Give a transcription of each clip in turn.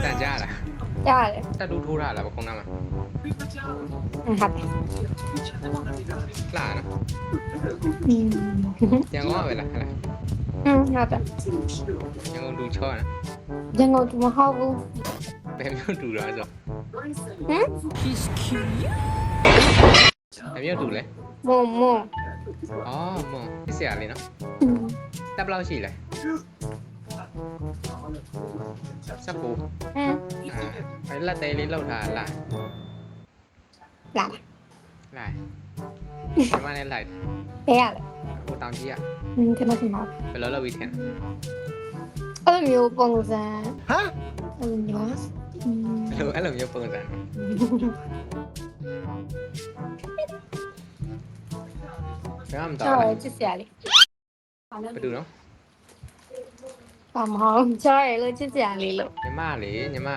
တန်ကြလား ရတယ် တက်တူးထိုးထားလားဘကုန်းနာမှာ ဟုတ်တယ် လှနော် อืม ရန်ကုန်ကပဲလားဟဲ့လား ဟုတ်တယ် ရန်ကုန်တူချောနော် ရန်ကုန်မဟုတ်ဘူး ဘယ်မျိုးတူတော့ဆို ဟမ် ဘယ်မျိုးတူလဲ မုံမုံ အော်မွန်ပြစ်စရာလေးနော်တက်ဘယ်လောက်ရှိလဲစပ်ဖို့ ဟမ် အဲ့လက်သေးလေးလောက်ထားလား လာ လိုက်ဒီမနဲ့လိုက် ဘယ်ရလဲ ဟိုတောင်ကြီးက ကျွန်တော်ဒီမှာ ဘယ်လိုလုပ်ပြီးထင် အဲ့လိုမျိုးပုံစံ ဟမ် အဲ့လိုမျိုး အဲ့လိုမျိုးပုံစံဘာမှမတော် ကျော် ဘူး ချစ်စရာလေး ဘယ်သူနော် ဘာမဟုတ်ကျော်ရလို့ချစ်စရာလေးလို့ ညီမလေးညီမ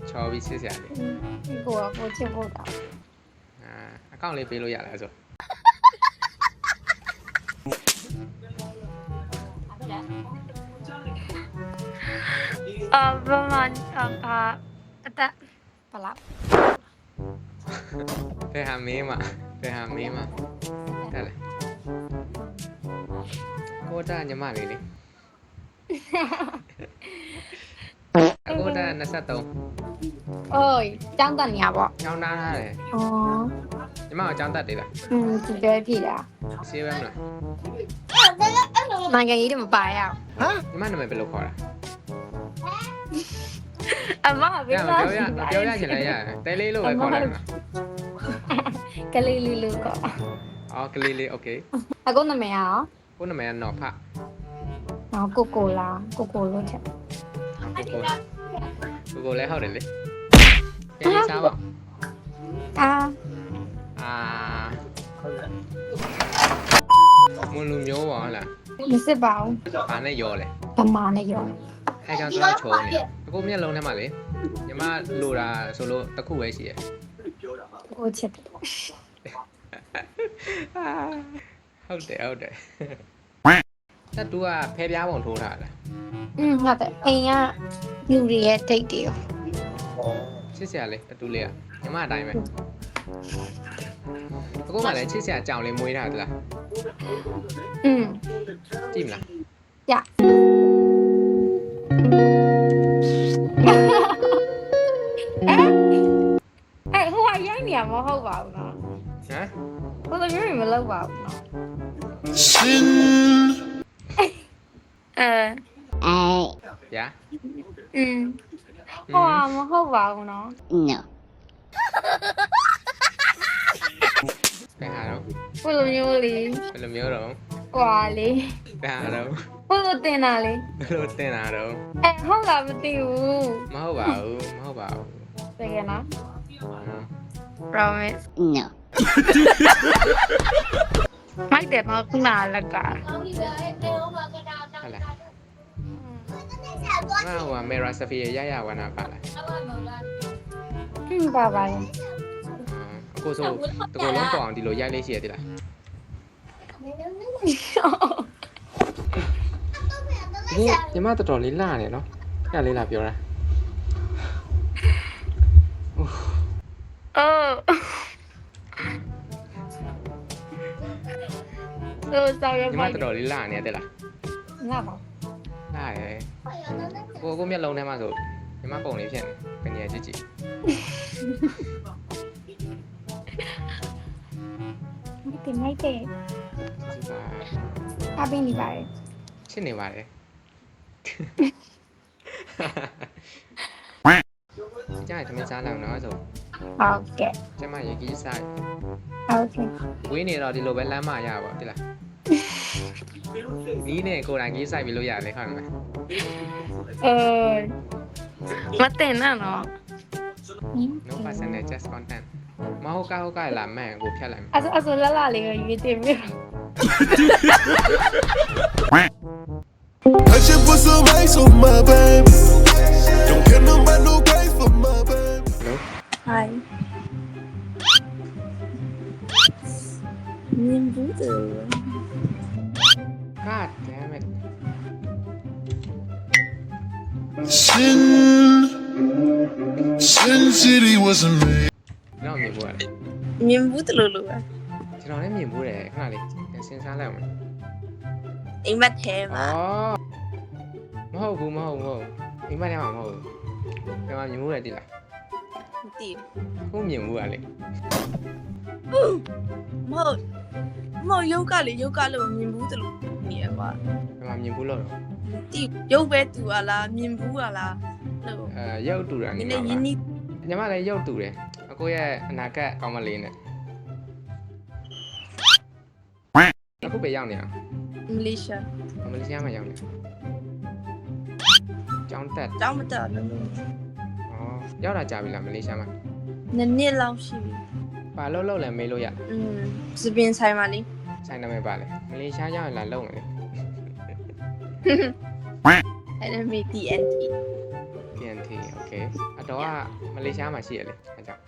ချော်ပြီးစစ်စရာလေး ကိုချစ်ဖို့တာ အကောင့်လေးပေးလို့ရလားဆို ประมาณแต่ปะละ ဘယ်ဟာမင်းမှာတက်လေကိုတာညီမလေးလေကိုတာ23 เอ้ยจ้างตันเนี่ยบ่ ကျောင်းသားထားတယ် อ๋อ ညီမကကျောင်းတက်တယ်လား ဒီကြဲဖြစ်တာ ဆေးပဲမလား နိုင်ငံရေးတွေမပါရအောင် ညီမနာမည်ဘယ်လိုခေါ်တာ အမဘေး ပြော လား ရချင်လဲရတယ်တဲလေးလို့ပဲခေါ်တယ်မလား ကလေးလေးလို့ကော အော်ကလေးလေးโอเค အခုနာမည်ရော ကိုနာမည်ကတော့ဖ နော်ကိုကိုလားကိုကိုလို့ချက် ကိုလည်းဟုတ်တယ်လေပြန်လေးစားပါ အာ မွန်လူမျိုးပါဟုတ်လား မစစ်ပါဘူး ဘာနဲ့ရောလဲ ဗမာနဲ့ရော အဲကြောင့်သူကချုံနေအခုမျက်လုံးထဲမှာလေညီမလိုတာဆိုလို့တစ်ခုပဲရှိရယ် ကိုချက် ဟုတ်တယ်တက်တူကဖဲပြားပုံထိုးထားလား ဟုတ်တယ်အိမ်ကလူတွေရဲ့ဒိတ်တွေရော ချစ်စရာလေတက်တူလေးကညီမအတိုင်းပဲအခုမှလည်းချစ်စရာကြောင်လေးမွေးထားသလားကြည့်မလား ရဟိုကရိုက်နေရမဟုတ်ပါဘူးနော် ဟမ် ဟိုလိုမျိုးမလုပ်ပါဘူးနော် ရှင် ဗျာ ဟိုကမဟုတ်ပါဘူးနော် no ဘယ်ဟာတော့ ဟိုလိုမျိုးလေး ဘယ်လိုမျိုးတော့ ဟွာလေး ဘယ်ဟာတော့ ဟိုလိုတင်တာလေး ဘယ်လိုတင်တာတော့ ဟုတ်လားမသိဘူး မဟုတ်ပါဘူး တကယ်နော် promise no မိုက်တယ်မခုနလက်က ဟုတ်လားငါဟိုကမေရာဆဖီရရဝနာပါလား ပါပါလေ အခုဆိုတကူလုံးပေါ်အောင်ဒီလိုရိုက်လေးရှိရသေးလားဒီညီမတော်တော်လေးလာနေနော်အဲ့လေးလာပြောတာ စောရ ညီမ မိုက် တော်တော်လေးလာနေတယ်လား ငါပါ လာရယ်ကိုမျက်လုံးထဲမှာဆိုညီမပုံလေးဖြစ်နေကနေကြည့် မိုက်တယ် ကြည့်ပါ အပင်းနေပါတယ် ချစ်နေပါတယ်ကြားသမီးစားလောက်နော်ဆို ဟုတ်ကဲ့ ကျမရေကြီးစား ဟုတ်ကဲ့ ဝင်းနေတော့ဒီလိုပဲလမ်းမရပါတိလားနီးနဲ့ကိုယ်တိုင်ကြီးဆိုင်ပြီးလို့ရတယ်ခါမလား မတင်နော် no personal just content မဟုတ်ကလာမှန်ကိုဖြတ်လိုက်မယ် အဲ့ဆိုလာလေးကိုရွေးတင်ပြီ I just put some ice on my baby. Don't care about no price for my baby. ဟိုင်းနင်းဘူးတယ် God damn it Sin. Sin City wasn't made. ကျွန်တော်မြင်ဘူးရတယ် မြင်ဘူးတလို့လို့ပဲ ကျွန်တော်လည်းမြင်ဘူးတယ်ခဏလေးစဉ်းစားလိုက်အောင် အိမ်မက်ထဲမှာ မဟုတ်ဘူးအိမ်မက်ထဲမှာမဟုတ်ဘူးကျွန်တော်မြင်ဘူးတယ်တိလား မသိ ခုမြင်ဘူးရလေ ဘူးမဟုတ်ရုပ်ကလေရုပ်ကလို့မြင်ဘူးတလို့မြင်ရပါ ကျွန်တော်မြင်ဘူးလို့ တိရုပ်ပဲတူàလားမြင်ဘူးàလားလို့ ရုပ်တူတာ န ညီ ည်း မ နည်းရင်းနှီး ညီမလည်းရုပ်တူတယ်အကိုရဲ့အနာဂတ်ကောင်းမလေးနဲ့အခုပဲရောက်နေအောင် မလေးရှား မလေးရှားမှာရောက်နေကျောင်းတက် တောင်းမတက်လို့ ရောက်လာကြပြီလားမလေးရှားမှာ နှစ်လောက်ရှိပြီ ဘာလို့လဲမေးလို့ရ စပင်ဆိုင်မှာလေ ဆိုင်နာမည်ပါလေမလေးရှားရောက်ရင်လာလုံမယ် အဲ့ဒါမေး TNT TNT okay အတော်ကမလေးရှားမှာရှိရလေအဲကြောင့်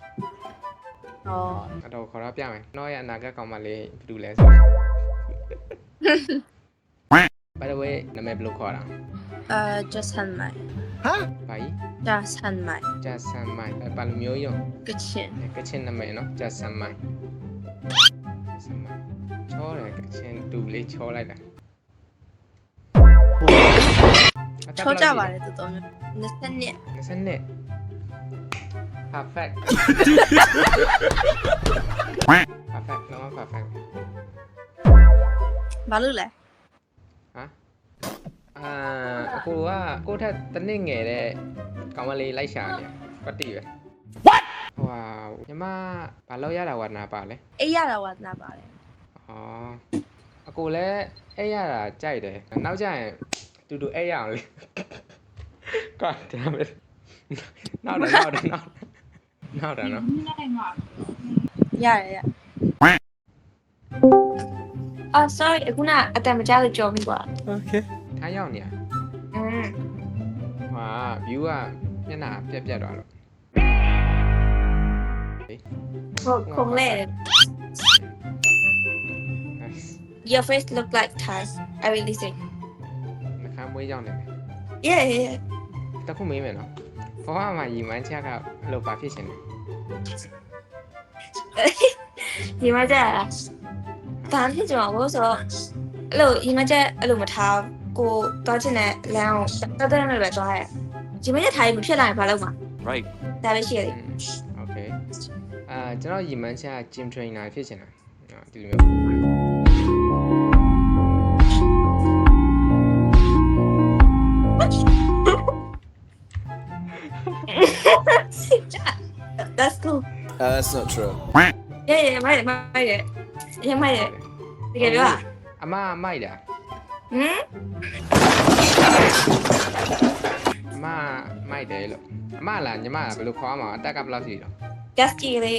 ဟော အတော်ခေါ်တော့ပြမယ်တော့ရဲ့အနာဂတ်ကောင်မလေးဘယ်သူလဲဆို By the way နာမည်ဘယ်လိုခေါ်တာ just hand my ဘာကြီး just hand my Jason Mai ဘာလိုမျိုးရော ကချင် ကချင်နာမည်နော် Jason Mai ချောတယ်ကချင်တူလေးချောလိုက်တာ ချောကြပါတယ်တော်တော်များ20နှစ် 20နှစ် perfect perfect နော် perfect ဘာလို့လဲ ဟာအကိုကကိုထက်တစ်နှစ်ငယ်တဲ့ကောင်မလေးလိုက်ရှာနေပတ်တိပဲ What ဟိုဟာညီမဘာလို့ရတာဝါနာပါလဲ အေးရတာဝါသနာပါတယ် အကိုလည်းအဲ့ရတာကြိုက်တယ်နောက်ကျရင်တူတူအဲ့ရအောင်လေ God damn it နောက်တော့နော် ရတယ် အော် sorry အခုနအတန်မကြားလို့ကြော်မိပါ Okay. ထားရောက်နေရဟာ view ကမျက်နှာပြတ်သွားလို့ ဟုတ်ခုံလဲ Your face look like Taz I really think နှခမ်းမွေးကြောင်းနေတယ် yeah တခုမေးမယ်နော်ဘဝမှာရီမန်းချက်ကအဲ့လိုပါဖြစ်ရှင်တယ် ဒီမှာကြာဒါဖြစ်ကြမှာဘောဆိုတော့အဲ့လိုဒီမှာကြာအဲ့လိုမထားကိုသွားချင်တဲ့လမ်းကိုတက်တက်နဲ့ပဲသွားရဲဒီမှာကြာထားရင်မဖြစ်လာရင်ဘာလုပ်မှာ Right. ဒါပဲရှိရတယ် Okay ကျွန်တော်ရီမန်းချက်က gym trainer ဖြစ်ရှင်တာဒီလိုမျိုး That's cool That's not true. yeah မိုက်တယ်ရမ်းမိုက်တယ်တကယ်ပြောတာ အမမိုက်တာ ဟမ် အမမိုက်တယ်လို့အမလားညီမလားဘယ်လိုခေါ်မှာအတက်ကဘယ်လောက်ရှိတော့ just ကြည့်လေ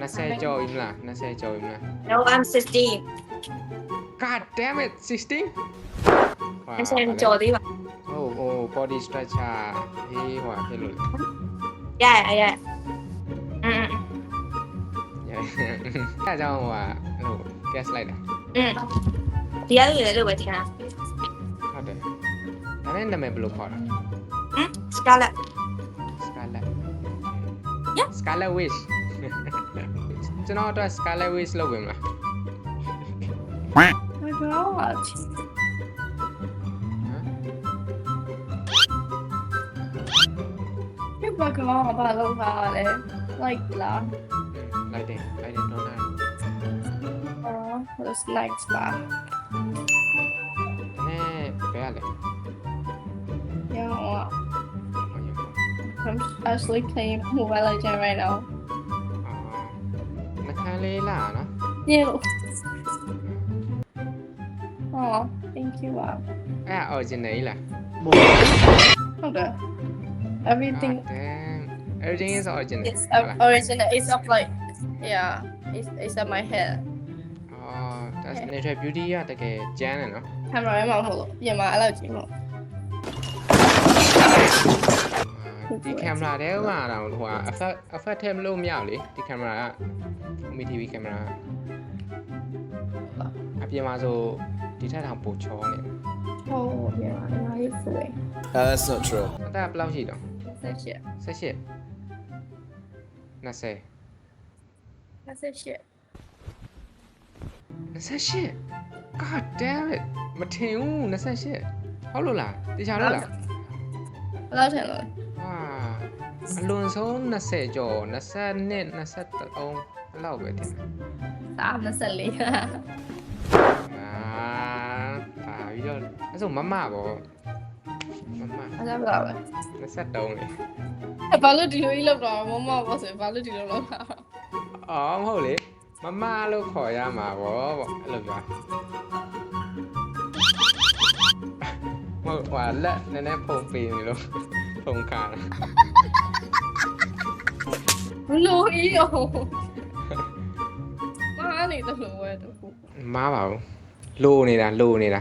20ကျော်ပြီမလား20ကျော်ပြီမလား no I'm 16 God damn it 16 I'm saying ကြော်သေးပါ ဟို body structure ဟေးဟိုဖြစ်လို့ ရရအဲကြောင့်ဟိုဟို guess လိုက်တာ ဒီရရလို့ပဲထင်တာ ဟုတ်တယ်ဒါနဲ့နာမည်ဘယ်လိုခေါ်တာ Scarlett Scarlet Yeah. Scarlet Witch ကျွန်တော်တော့ Scarlet Witch လုပ်ဝင်မလား my god ဒီဘက်ကဘာလုပ်ပါလဲ like လား လိုက်တယ်တော့နာ those nights ပါ ဒါနဲ့ဘယ်ရလဲ yeah ဟိုရ I'm actually playing Mobile Legends right now နှခမ်းလေးလားနော် yeah oh thank you ပါ အဲ့ original လား ဟုတ်တယ် everything damn everything is original is original it's up like yeah it's at my head ဒါ natural beauty ရတကယ်ကျန်းတယ်နော် camera မှာမဟုတ်လို့ပြင်မှာအဲ့လိုကြည့်မို့ ဒီ camera တဲမှာတော့ဟို effect ထည့်မလို့မရဘူးလေဒီ camera က Mi TV camera အပြင်မှာဆိုဒီထက်တောင်ပိုချောနေ ဟုတ်ပြင်မှာအများကြီးဆိုရင် That's not true. အသက်ဘယ်လောက်ရှိတော့ ဆက်ရှက် 18 20 28 28 God damn it မထင်ဘူး28ဟုတ်လို့လားတခြားလို့လား ဘယ်လောက်ထင်လို့ ဟာအလွန်ဆုံး20ကျော်22 23အဲ့လောက်ပဲတင် စာ24 အာပါပြီးတော့အဲ့ဆိုမမပေါ့မမ အဲ့ဒါပါပဲ 23လေ ဘာလို့ဒီလိုကြီးလောက်တော့မမဘောဆိုဘာလို့ဒီလိုလောက်တာ အော်မဟုတ်လေမမလို့ခေါ်ရမှာပေါ့အဲ့လိုပြောမဟုတ်ဟာလက်နည်းနည်းဖုံပေးနေလို့ဖုံခါတာ ဘလို့အေးရောမာနေတယ်လို့ဝဲတော့ မားပါဘူးလိုနေတာမလိုနေတာ